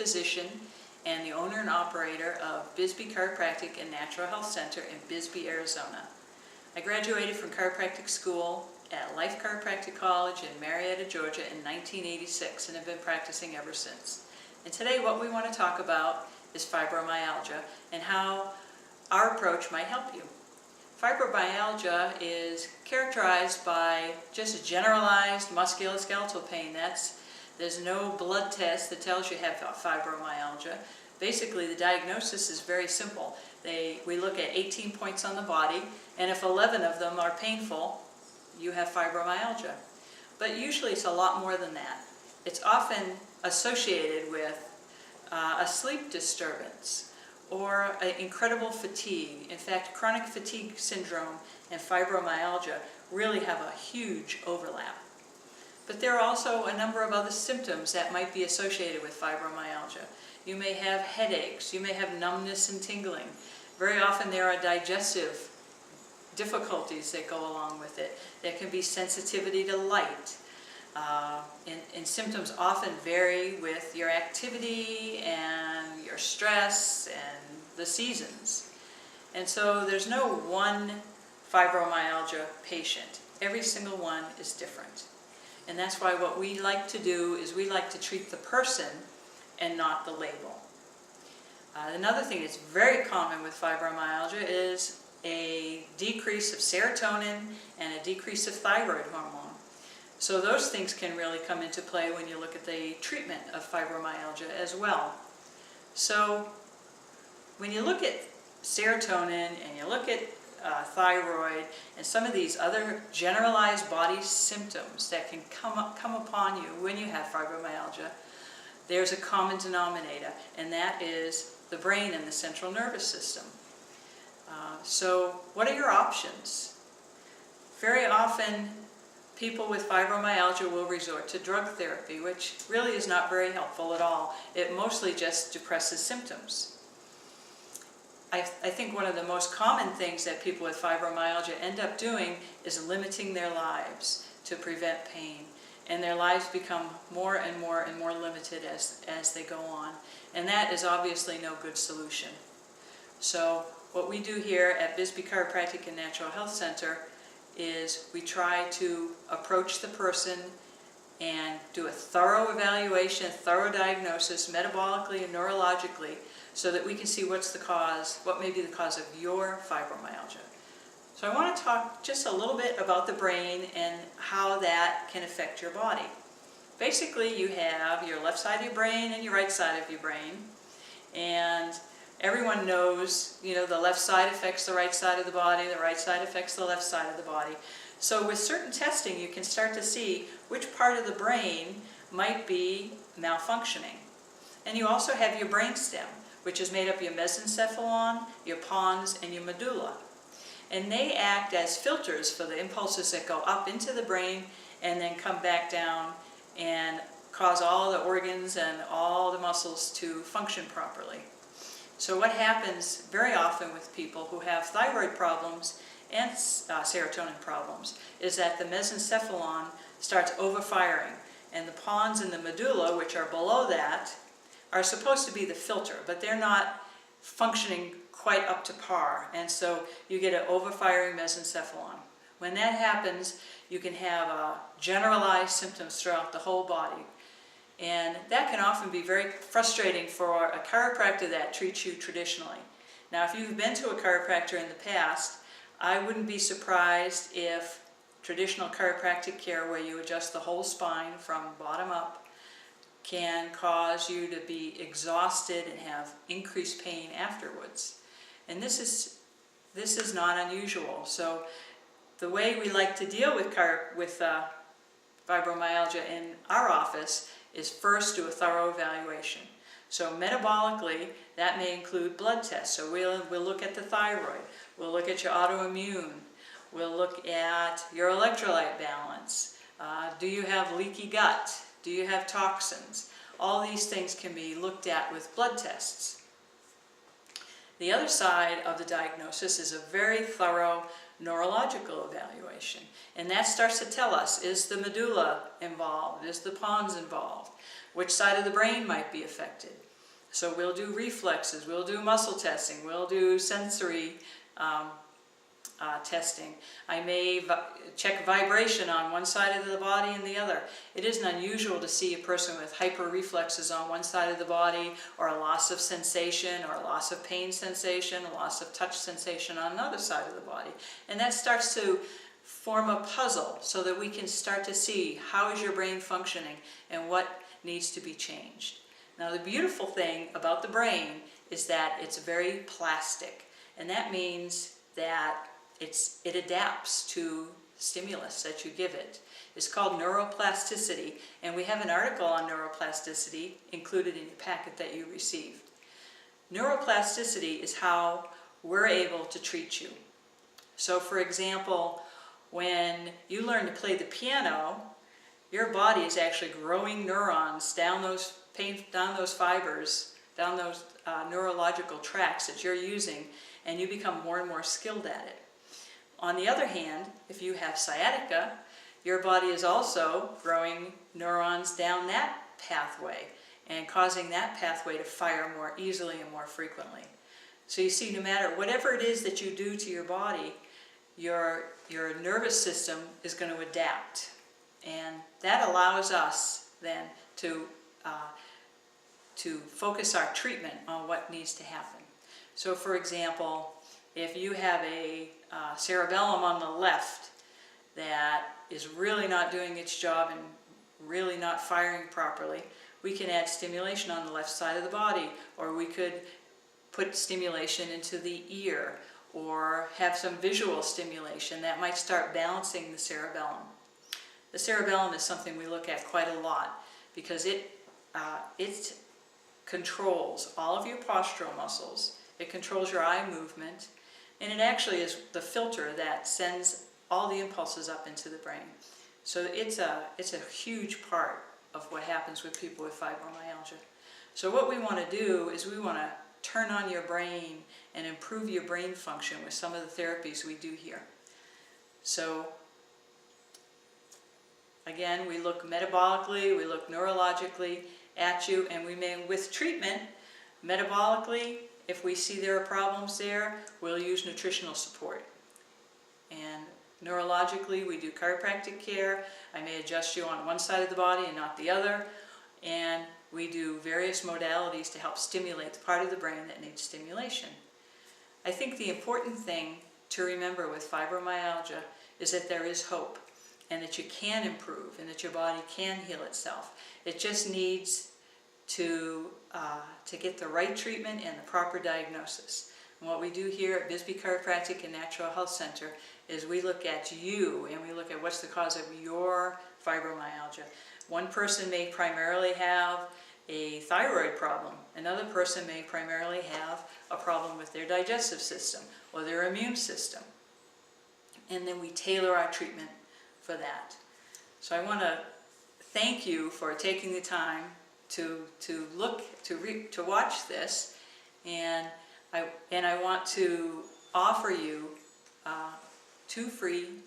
Physician and the owner and operator of Bisbee Chiropractic and Natural Health Center in Bisbee, Arizona. I graduated from chiropractic school at Life Chiropractic College in Marietta, Georgia in 1986 and have been practicing ever since. And today what we want to talk about is fibromyalgia and how our approach might help you. Fibromyalgia is characterized by just generalized musculoskeletal pain. There's no blood test that tells you have fibromyalgia. Basically, the diagnosis is very simple. We look at 18 points on the body, and if 11 of them are painful, you have fibromyalgia. But usually it's a lot more than that. It's often associated with a sleep disturbance or incredible fatigue. In fact, chronic fatigue syndrome and fibromyalgia really have a huge overlap. But there are also a number of other symptoms that might be associated with fibromyalgia. You may have headaches, you may have numbness and tingling. Very often there are digestive difficulties that go along with it. There can be sensitivity to light. And symptoms often vary with your activity and your stress and the seasons. And so there's no one fibromyalgia patient. Every single one is different. And that's why what we like to do is we like to treat the person and not the label. Another thing that's very common with fibromyalgia is a decrease of serotonin and a decrease of thyroid hormone. So those things can really come into play when you look at the treatment of fibromyalgia as well. So when you look at serotonin and you look at thyroid and some of these other generalized body symptoms that can come upon you when you have fibromyalgia, there's a common denominator, and that is the brain and the central nervous system. So what are your options? Very often people with fibromyalgia will resort to drug therapy, which really is not very helpful at all. It mostly just depresses symptoms. I think one of the most common things that people with fibromyalgia end up doing is limiting their lives to prevent pain. And their lives become more and more and more limited as they go on. And that is obviously no good solution. So what we do here at Bisbee Chiropractic and Natural Health Center is we try to approach the person and do a thorough evaluation, a thorough diagnosis, metabolically and neurologically, so that we can see what's the cause, what may be the cause of your fibromyalgia. So I want to talk just a little bit about the brain and how that can affect your body. Basically, you have your left side of your brain and your right side of your brain, and everyone knows, the left side affects the right side of the body, the right side affects the left side of the body. So with certain testing, you can start to see which part of the brain might be malfunctioning. And you also have your brainstem, which is made up of your mesencephalon, your pons, and your medulla. And they act as filters for the impulses that go up into the brain and then come back down and cause all the organs and all the muscles to function properly. So what happens very often with people who have thyroid problems and serotonin problems is that the mesencephalon starts overfiring, and the pons and the medulla, which are below that, are supposed to be the filter, but they're not functioning quite up to par, and so you get an overfiring mesencephalon. When that happens, you can have generalized symptoms throughout the whole body. And that can often be very frustrating for a chiropractor that treats you traditionally. Now, if you've been to a chiropractor in the past, I wouldn't be surprised if traditional chiropractic care, where you adjust the whole spine from bottom up, can cause you to be exhausted and have increased pain afterwards. And this is not unusual. So the way we like to deal with fibromyalgia in our office is first do a thorough evaluation. So metabolically, that may include blood tests. So we'll look at the thyroid, we'll look at your autoimmune, we'll look at your electrolyte balance. Do you have leaky gut? Do you have toxins? All these things can be looked at with blood tests. The other side of the diagnosis is a very thorough neurological evaluation. And that starts to tell us, is the medulla involved? Is the pons involved? Which side of the brain might be affected? So we'll do reflexes, we'll do muscle testing, we'll do sensory testing. I may check vibration on one side of the body and the other. It isn't unusual to see a person with hyper-reflexes on one side of the body, or a loss of sensation, or a loss of pain sensation, a loss of touch sensation on another side of the body. And that starts to form a puzzle so that we can start to see how is your brain functioning and what needs to be changed. Now, the beautiful thing about the brain is that it's very plastic, and that means that it adapts to stimulus that you give it. It's called neuroplasticity, and we have an article on neuroplasticity included in your packet that you received. Neuroplasticity is how we're able to treat you. So, for example, when you learn to play the piano, your body is actually growing neurons down those fibers, down those neurological tracks that you're using, and you become more and more skilled at it. On the other hand, if you have sciatica, your body is also growing neurons down that pathway and causing that pathway to fire more easily and more frequently. So you see, no matter whatever it is that you do to your body, your nervous system is going to adapt. And that allows us then to focus our treatment on what needs to happen. So, for example, if you have a cerebellum on the left that is really not doing its job and really not firing properly, we can add stimulation on the left side of the body, or we could put stimulation into the ear, or have some visual stimulation that might start balancing the cerebellum. The cerebellum is something we look at quite a lot because it controls all of your postural muscles, it controls your eye movement, and it actually is the filter that sends all the impulses up into the brain. So it's a huge part of what happens with people with fibromyalgia. So what we want to do is we want to turn on your brain and improve your brain function with some of the therapies we do here. So again, we look metabolically, we look neurologically at you, and we may, with treatment, metabolically, if we see there are problems there, we'll use nutritional support. And neurologically, we do chiropractic care. I may adjust you on one side of the body and not the other. And we do various modalities to help stimulate the part of the brain that needs stimulation. I think the important thing to remember with fibromyalgia is that there is hope, and that you can improve, and that your body can heal itself. It just needs to get the right treatment and the proper diagnosis. And what we do here at Bisbee Chiropractic and Natural Health Center is we look at you, and we look at what's the cause of your fibromyalgia. One person may primarily have a thyroid problem. Another person may primarily have a problem with their digestive system or their immune system. And then we tailor our treatment for that. So I want to thank you for taking the time to watch this, and I want to offer you 2 free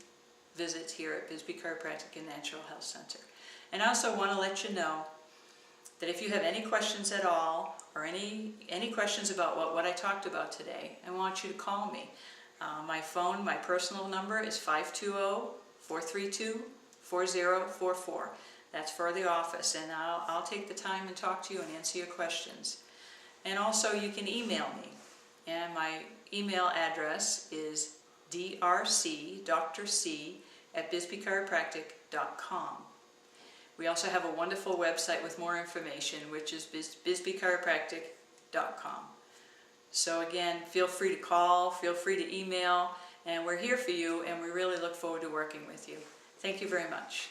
visits here at Bisbee Chiropractic and Natural Health Center. And I also want to let you know that if you have any questions at all, or any questions about what I talked about today, I want you to call me. My personal number is 520-432-4044. That's for the office, and I'll take the time and talk to you and answer your questions. And also you can email me, and my email address is drc@bisbeechiropractic.com. We also have a wonderful website with more information, which is bisbeechiropractic.com. So again, feel free to call, feel free to email, and we're here for you, and we really look forward to working with you. Thank you very much.